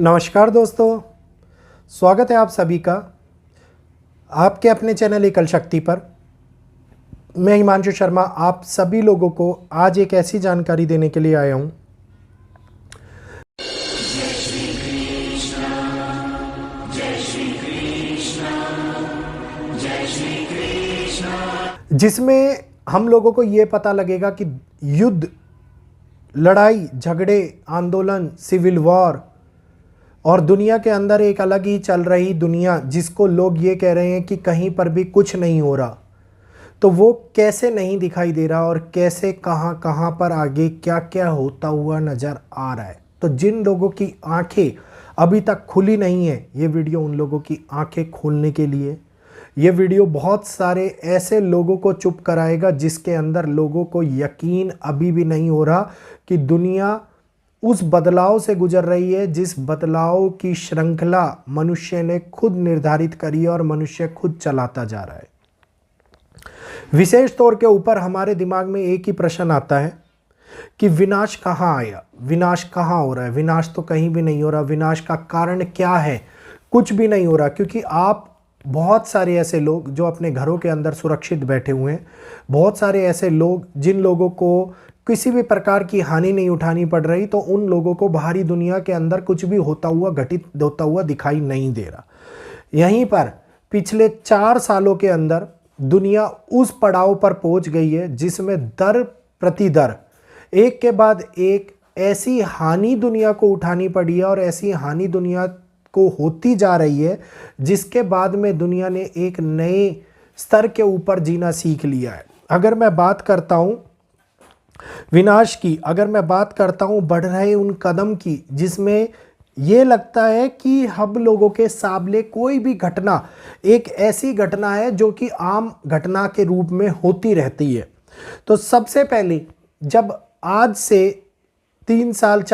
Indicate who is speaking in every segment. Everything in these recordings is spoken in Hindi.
Speaker 1: नमस्कार दोस्तों, स्वागत है आप सभी का आपके अपने चैनल एकल शक्ति पर। मैं हिमांशु शर्मा आप सभी लोगों को आज एक ऐसी जानकारी देने के लिए आया हूं जिसमें हम लोगों को ये पता लगेगा कि युद्ध, लड़ाई झगड़े, आंदोलन, सिविल वॉर और दुनिया के अंदर एक अलग ही चल रही दुनिया, जिसको लोग ये कह रहे हैं कि कहीं पर भी कुछ नहीं हो रहा, तो वो कैसे नहीं दिखाई दे रहा और कैसे कहाँ कहाँ पर आगे क्या क्या होता हुआ नज़र आ रहा है। तो जिन लोगों की आंखें अभी तक खुली नहीं है, ये वीडियो उन लोगों की आंखें खोलने के लिए। ये वीडियो बहुत सारे ऐसे लोगों को चुप कराएगा जिसके अंदर लोगों को यकीन अभी भी नहीं हो रहा कि दुनिया उस बदलाव से गुजर रही है जिस बदलाव की श्रृंखला मनुष्य ने खुद निर्धारित करी है और मनुष्य खुद चलाता जा रहा है। विशेष तौर के ऊपर हमारे दिमाग में एक ही प्रश्न आता है कि विनाश कहाँ आया, विनाश कहाँ हो रहा है। विनाश तो कहीं भी नहीं हो रहा। विनाश का कारण क्या है? कुछ भी नहीं हो रहा, क्योंकि आप बहुत सारे ऐसे लोग जो अपने घरों के अंदर सुरक्षित बैठे हुए हैं, बहुत सारे ऐसे लोग जिन लोगों को किसी भी प्रकार की हानि नहीं उठानी पड़ रही, तो उन लोगों को बाहरी दुनिया के अंदर कुछ भी होता हुआ, घटित होता हुआ दिखाई नहीं दे रहा। यहीं पर पिछले 4 सालों के अंदर दुनिया उस पड़ाव पर पहुंच गई है जिसमें दर प्रति दर एक के बाद एक ऐसी हानि दुनिया को उठानी पड़ी है और ऐसी हानि दुनिया को होती जा रही है जिसके बाद में दुनिया ने एक नए स्तर के ऊपर जीना सीख लिया है। अगर मैं बात करता हूं विनाश की, अगर मैं बात करता हूं बढ़ रहे उन कदम की जिसमें ये लगता है कि हम लोगों के सामने कोई भी घटना एक ऐसी घटना है जो कि आम घटना के रूप में होती रहती है। तो सबसे पहले जब आज से 4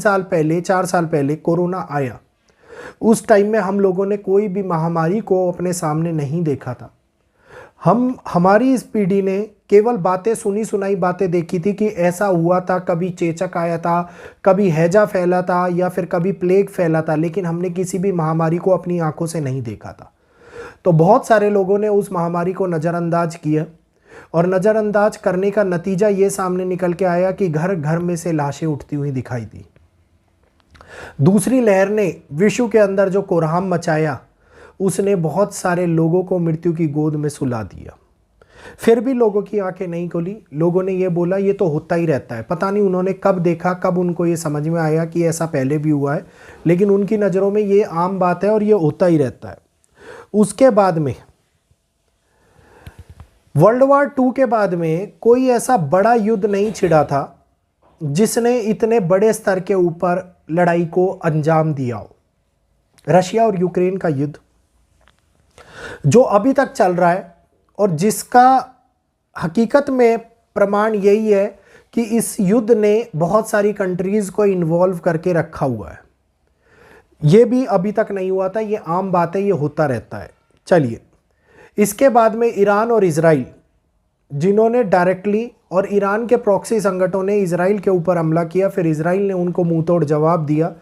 Speaker 1: साल पहले कोरोना आया, उस टाइम में हम लोगों ने कोई भी महामारी को अपने सामने नहीं देखा था। हमारी इस पीढ़ी ने केवल बातें सुनी सुनाई बातें देखी थी कि ऐसा हुआ था, कभी चेचक आया था, कभी हैजा फैला था या फिर कभी प्लेग फैला था, लेकिन हमने किसी भी महामारी को अपनी आंखों से नहीं देखा था। तो बहुत सारे लोगों ने उस महामारी को नज़रअंदाज किया और नज़रअंदाज करने का नतीजा ये सामने निकल के आया कि घर घर में से लाशें उठती हुई दिखाई दी। दूसरी लहर ने विश्व के अंदर जो कोहराम मचाया, उसने बहुत सारे लोगों को मृत्यु की गोद में सुला दिया। फिर भी लोगों की आंखें नहीं खुली। लोगों ने ये बोला ये तो होता ही रहता है। पता नहीं उन्होंने कब देखा, कब उनको ये समझ में आया कि ऐसा पहले भी हुआ है, लेकिन उनकी नज़रों में ये आम बात है और ये होता ही रहता है। उसके बाद में वर्ल्ड वॉर 2 के बाद में कोई ऐसा बड़ा युद्ध नहीं छिड़ा था जिसने इतने बड़े स्तर के ऊपर लड़ाई को अंजाम दिया हो। रशिया और यूक्रेन का युद्ध जो अभी तक चल रहा है और जिसका हकीकत में प्रमाण यही है कि इस युद्ध ने बहुत सारी कंट्रीज़ को इन्वॉल्व करके रखा हुआ है। ये भी अभी तक नहीं हुआ था, ये आम बात है, ये होता रहता है। चलिए, इसके बाद में ईरान और इजराइल, जिन्होंने डायरेक्टली और ईरान के प्रॉक्सी संगठनों ने इजराइल के ऊपर हमला किया, फिर इजराइल ने उनको मुंह तोड़ जवाब दिया।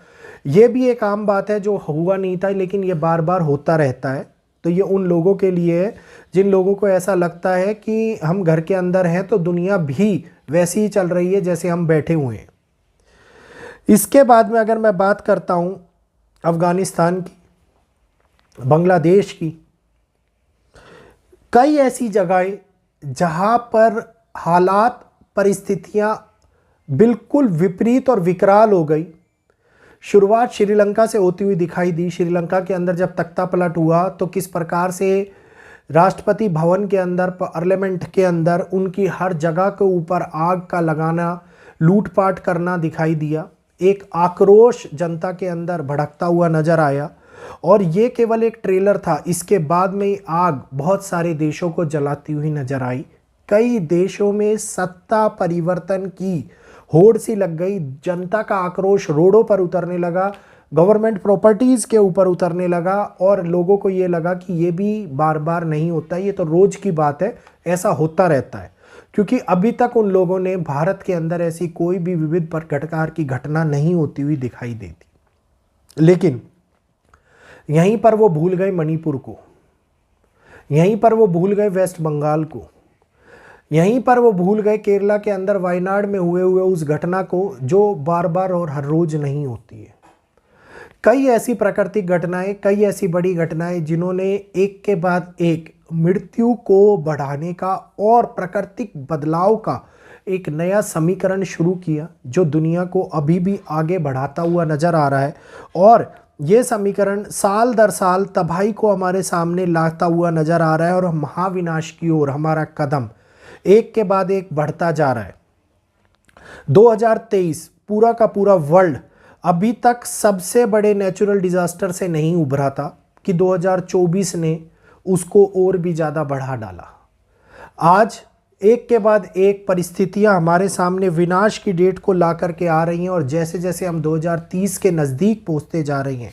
Speaker 1: ये भी एक आम बात है जो हुआ नहीं था, लेकिन ये बार बार होता रहता है। तो ये उन लोगों के लिए है जिन लोगों को ऐसा लगता है कि हम घर के अंदर हैं तो दुनिया भी वैसी ही चल रही है जैसे हम बैठे हुए हैं। इसके बाद में अगर मैं बात करता हूं अफगानिस्तान की, बांग्लादेश की, कई ऐसी जगहें जहां पर हालात, परिस्थितियां बिल्कुल विपरीत और विकराल हो गई। शुरुआत श्रीलंका से होती हुई दिखाई दी। श्रीलंका के अंदर जब तख्ता पलट हुआ तो किस प्रकार से राष्ट्रपति भवन के अंदर, पार्लियामेंट के अंदर उनकी हर जगह के ऊपर आग का लगाना, लूटपाट करना दिखाई दिया। एक आक्रोश जनता के अंदर भड़कता हुआ नजर आया और ये केवल एक ट्रेलर था। इसके बाद में आग बहुत सारे देशों को जलाती हुई नजर आई। कई देशों में सत्ता परिवर्तन की होड़ सी लग गई। जनता का आक्रोश रोडों पर उतरने लगा, गवर्नमेंट प्रॉपर्टीज़ के ऊपर उतरने लगा और लोगों को ये लगा कि ये भी बार बार नहीं होता, ये तो रोज़ की बात है, ऐसा होता रहता है। क्योंकि अभी तक उन लोगों ने भारत के अंदर ऐसी कोई भी विविध प्रकार की घटना नहीं होती हुई दिखाई देती। लेकिन यहीं पर वो भूल गए मणिपुर को, यहीं पर वो भूल गए वेस्ट बंगाल को, यहीं पर वो भूल गए केरला के अंदर वायनाड में हुए उस घटना को जो बार बार और हर रोज नहीं होती है। कई ऐसी प्राकृतिक घटनाएं, कई ऐसी बड़ी घटनाएं जिन्होंने एक के बाद एक मृत्यु को बढ़ाने का और प्राकृतिक बदलाव का एक नया समीकरण शुरू किया, जो दुनिया को अभी भी आगे बढ़ाता हुआ नजर आ रहा है। और ये समीकरण साल दर साल तबाही को हमारे सामने लाता हुआ नजर आ रहा है, और महाविनाश की ओर हमारा कदम एक के बाद एक बढ़ता जा रहा है। 2023 पूरा का पूरा वर्ल्ड अभी तक सबसे बड़े नेचुरल डिजास्टर से नहीं उभरा था कि 2024 ने उसको और भी ज़्यादा बढ़ा डाला। आज एक के बाद एक परिस्थितियां हमारे सामने विनाश की डेट को ला करके आ रही हैं, और जैसे जैसे हम 2030 के नज़दीक पहुंचते जा रही हैं,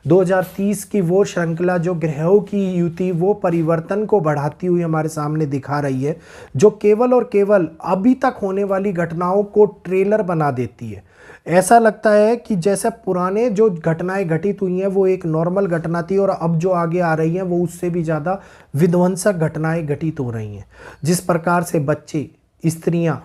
Speaker 1: 2030 की वो श्रृंखला जो ग्रहों की युति वो परिवर्तन को बढ़ाती हुई हमारे सामने दिखा रही है, जो केवल और केवल अभी तक होने वाली घटनाओं को ट्रेलर बना देती है। ऐसा लगता है कि जैसे पुराने जो घटनाएं घटित हुई हैं वो एक नॉर्मल घटना थी, और अब जो आगे आ रही हैं वो उससे भी ज़्यादा विध्वंसक घटनाएं घटित हो रही हैं। जिस प्रकार से बच्चे, स्त्रियां,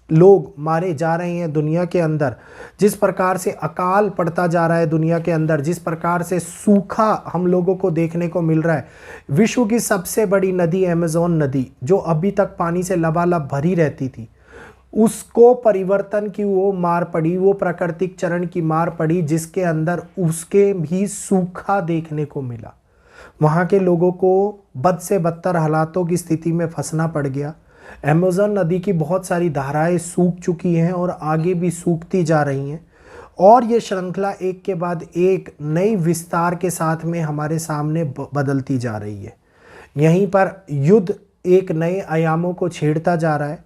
Speaker 1: लोग मारे जा रहे हैं दुनिया के अंदर, जिस प्रकार से अकाल पड़ता जा रहा है दुनिया के अंदर, जिस प्रकार से सूखा हम लोगों को देखने को मिल रहा है। विश्व की सबसे बड़ी नदी अमेज़न नदी, जो अभी तक पानी से लबालब भरी रहती थी, उसको परिवर्तन की वो मार पड़ी, वो प्राकृतिक चरण की मार पड़ी, जिसके अंदर उसके भी सूखा देखने को मिला। वहाँ के लोगों को बद से बदतर हालातों की स्थिति में फंसना पड़ गया। अमेज़न नदी की बहुत सारी धाराएं सूख चुकी हैं और आगे भी सूखती जा रही हैं, और ये श्रृंखला एक के बाद एक नई विस्तार के साथ में हमारे सामने बदलती जा रही है। यहीं पर युद्ध एक नए आयामों को छेड़ता जा रहा है।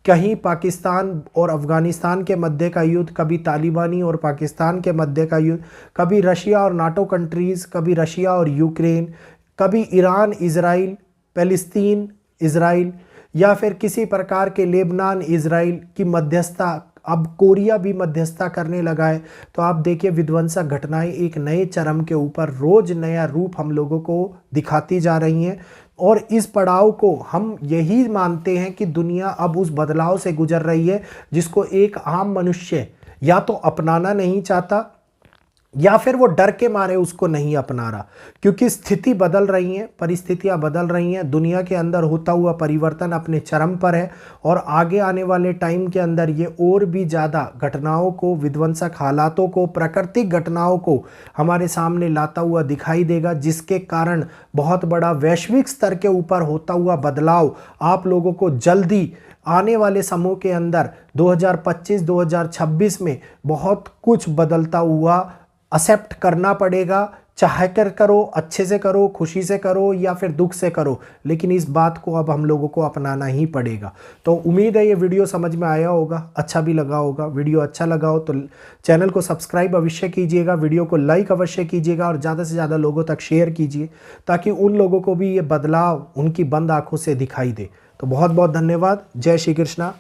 Speaker 1: कहीं पाकिस्तान और अफ़गानिस्तान के मध्य का युद्ध, कभी तालिबानी और पाकिस्तान के मध्य का युद्ध, कभी रशिया और नाटो कंट्रीज़, कभी रशिया और यूक्रेन, कभी ईरान इज़राइल, फ़लस्तीन इज़राइल, या फिर किसी प्रकार के लेबनान इज़राइल की मध्यस्थता, अब कोरिया भी मध्यस्थता करने लगा है। तो आप देखिए विध्वंसक घटनाएं एक नए चरम के ऊपर रोज नया रूप हम लोगों को दिखाती जा रही हैं, और इस पड़ाव को हम यही मानते हैं कि दुनिया अब उस बदलाव से गुजर रही है जिसको एक आम मनुष्य या तो अपनाना नहीं चाहता, या फिर वो डर के मारे उसको नहीं अपना रहा, क्योंकि स्थिति बदल रही है, परिस्थितियां बदल रही हैं, दुनिया के अंदर होता हुआ परिवर्तन अपने चरम पर है, और आगे आने वाले टाइम के अंदर ये और भी ज़्यादा घटनाओं को, विध्वंसक हालातों को, प्राकृतिक घटनाओं को हमारे सामने लाता हुआ दिखाई देगा, जिसके कारण बहुत बड़ा वैश्विक स्तर के ऊपर होता हुआ बदलाव आप लोगों को जल्दी आने वाले समय के अंदर 2025-2026 में बहुत कुछ बदलता हुआ एक्सेप्ट करना पड़ेगा। चाहे कर करो, अच्छे से करो, खुशी से करो, या फिर दुख से करो, लेकिन इस बात को अब हम लोगों को अपनाना ही पड़ेगा। तो उम्मीद है ये वीडियो समझ में आया होगा, अच्छा भी लगा होगा। वीडियो अच्छा लगा हो तो चैनल को सब्सक्राइब अवश्य कीजिएगा, वीडियो को लाइक अवश्य कीजिएगा, और ज़्यादा से ज़्यादा लोगों तक शेयर कीजिए, ताकि उन लोगों को भी ये बदलाव उनकी बंद आँखों से दिखाई दे। तो बहुत बहुत धन्यवाद। जय श्री कृष्णा।